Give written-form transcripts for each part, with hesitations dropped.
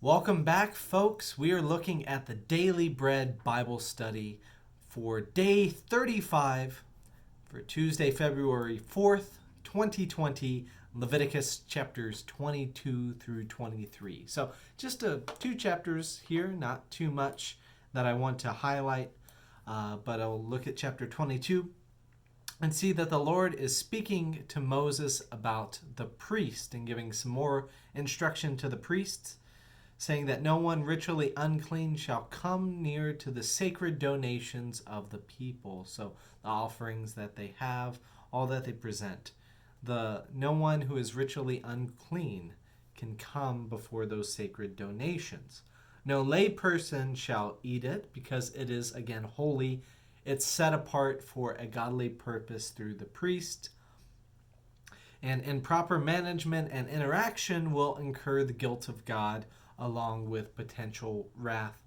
Welcome back, folks. We are looking at the Daily Bread Bible Study for day 35 for Tuesday, February 4th, 2020, Leviticus chapters 22 through 23. So just two chapters here, not too much that I want to highlight, but I'll look at chapter 22 and see that the Lord is speaking to Moses about the priest and giving some more instruction to the priests, saying that no one ritually unclean shall come near to the sacred donations of the people. So the offerings that they have, all that they present. No one who is ritually unclean can come before those sacred donations. No lay person shall eat it, because it is, again, holy. It's set apart for a godly purpose through the priest. And improper management and interaction will incur the guilt of God, along with potential wrath.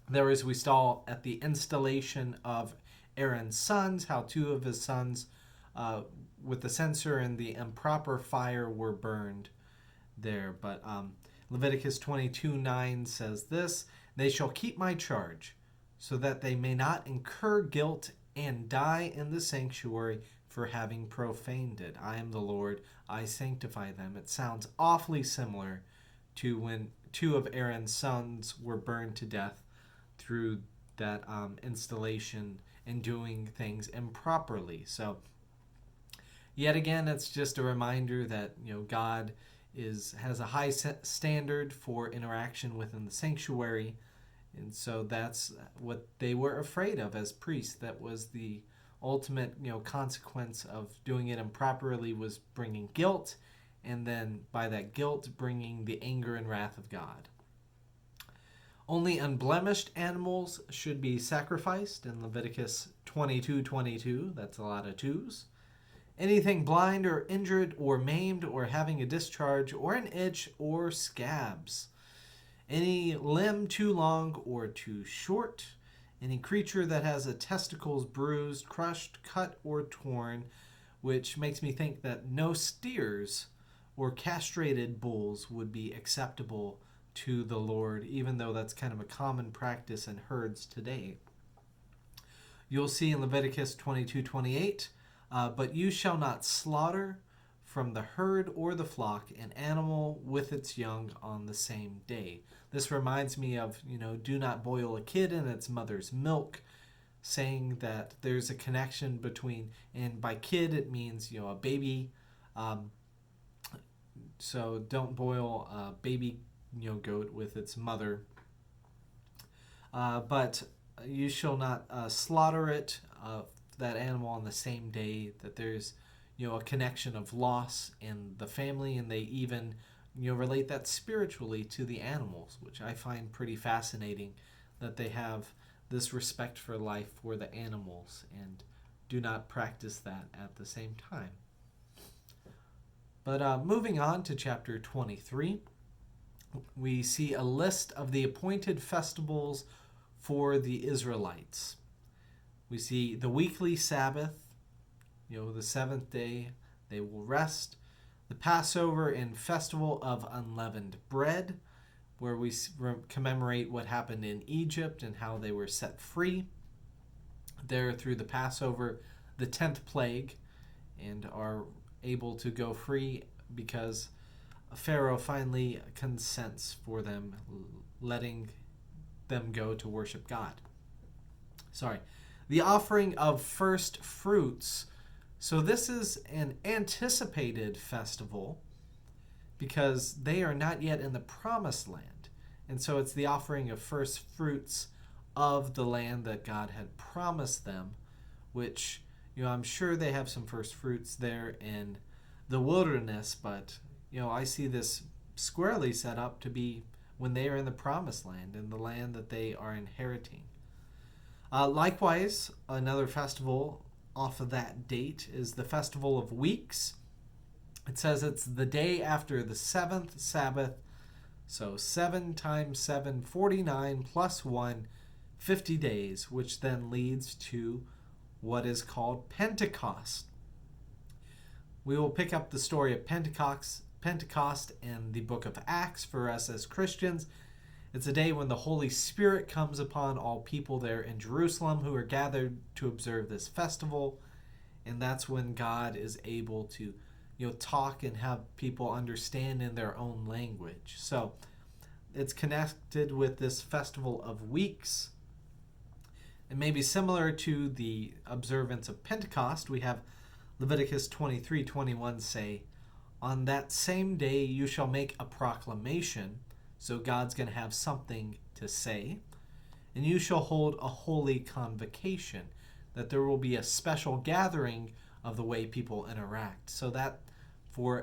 There, as we saw at the installation of Aaron's sons, how two of his sons with the censer and the improper fire were burned there. But Leviticus 22:9 says this: "They shall keep my charge, so that they may not incur guilt and die in the sanctuary for having profaned it. I am the Lord, I sanctify them." It sounds awfully similar to when two of Aaron's sons were burned to death through that installation and doing things improperly. So yet again, it's just a reminder that God has a high standard for interaction within the sanctuary, and so that's what they were afraid of as priests. That was the ultimate consequence of doing it improperly, was bringing guilt, and then by that guilt bringing the anger and wrath of God. Only unblemished animals should be sacrificed in Leviticus 22:22. That's a lot of twos. Anything blind or injured or maimed or having a discharge or an itch or scabs. Any limb too long or too short. Any creature that has a testicles bruised, crushed, cut, or torn, which makes me think that no steers or castrated bulls would be acceptable to the Lord, even though that's kind of a common practice in herds today. You'll see in Leviticus 22:28, "But you shall not slaughter from the herd or the flock an animal with its young on the same day." This reminds me of, do not boil a kid in its mother's milk, saying that there's a connection between, and by kid it means, a baby. So don't boil a baby, goat with its mother. But you shall not slaughter it, that animal, on the same day. That there's, a connection of loss in the family, and they even, relate that spiritually to the animals, which I find pretty fascinating, that they have this respect for life for the animals and do not practice that at the same time. But moving on to chapter 23, we see a list of the appointed festivals for the Israelites. We see the weekly Sabbath, the seventh day they will rest. The Passover and Festival of Unleavened Bread, where we commemorate what happened in Egypt and how they were set free there through the Passover, the 10th plague, and are able to go free because Pharaoh finally consents for them, letting them go to worship God. The offering of first fruits. So this is an anticipated festival because they are not yet in the promised land. And so it's the offering of first fruits of the land that God had promised them, which, I'm sure they have some first fruits there in the wilderness, but, I see this squarely set up to be when they are in the promised land, in the land that they are inheriting. Likewise, another festival off of that date is the Festival of Weeks. It says it's the day after the seventh Sabbath. So 7 times 7, 49 plus 1, 50 days, which then leads to what is called Pentecost. We will pick up the story of Pentecost Pentecost in the book of Acts for us as Christians. It's a day when the Holy Spirit comes upon all people there in Jerusalem who are gathered to observe this festival. And that's when God is able to, talk and have people understand in their own language. So it's connected with this festival of weeks. And maybe similar to the observance of Pentecost, we have Leviticus 23:21 say, "On that same day you shall make a proclamation." So God's going to have something to say. "And you shall hold a holy convocation," that there will be a special gathering of the way people interact. So that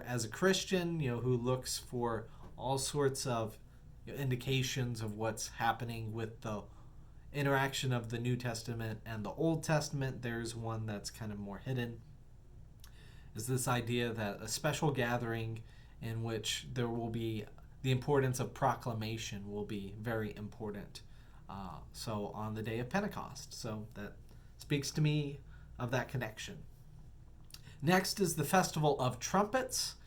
as a Christian, who looks for all sorts of indications of what's happening with the interaction of the New Testament and the Old Testament, there's one that's kind of more hidden, is this idea that a special gathering in which there will be the importance of proclamation will be very important. So on the day of Pentecost. So that speaks to me of that connection. Next is the Festival of Trumpets.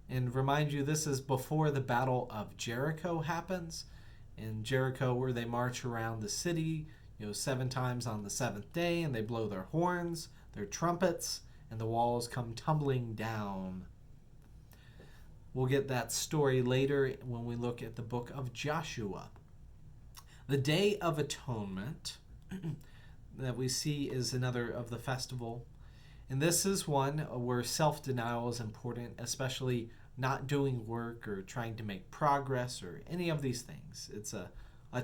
And remind you, this is before the Battle of Jericho happens. In Jericho, where they march around the city, 7 times on the 7th day, and they blow their horns, their trumpets, and the walls come tumbling down. We'll get that story later when we look at the book of Joshua. The Day of Atonement that we see is another of the festival. And this is one where self-denial is important, especially not doing work or trying to make progress or any of these things. It's a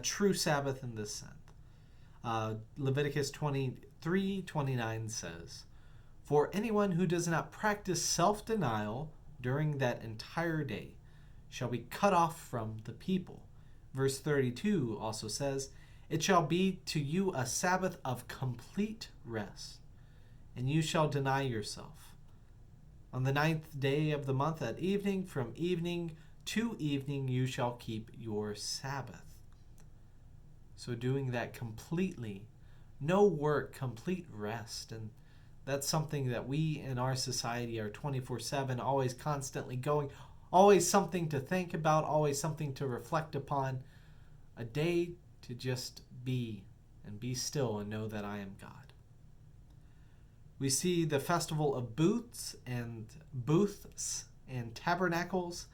true Sabbath in this sense. Leviticus 23:29 says, "For anyone who does not practice self-denial during that entire day shall be cut off from the people." Verse 32 also says, "It shall be to you a Sabbath of complete rest, and you shall deny yourself. On the 9th day of the month at evening, from evening to evening, you shall keep your Sabbath." So doing that completely, no work, complete rest. And that's something that we in our society are 24/7, always constantly going, always something to think about, always something to reflect upon. A day to just be and be still and know that I am God. We see the Festival of Booths and Tabernacles,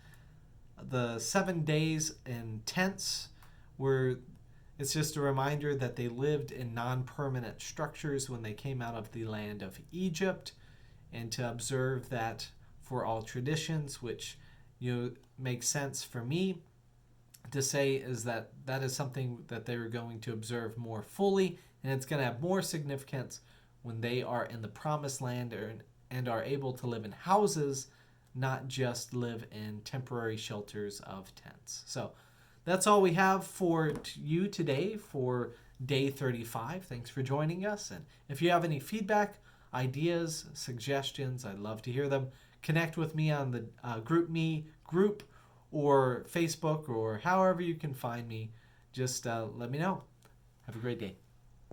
the 7 days in tents, where it's just a reminder that they lived in non-permanent structures when they came out of the land of Egypt, and to observe that for all traditions, which makes sense for me to say is that is something that they're going to observe more fully, and it's going to have more significance when they are in the promised land and are able to live in houses, not just live in temporary shelters of tents. So that's all we have for you today for day 35. Thanks for joining us. And if you have any feedback, ideas, suggestions, I'd love to hear them. Connect with me on the GroupMe group or Facebook or however you can find me. Just let me know. Have a great day.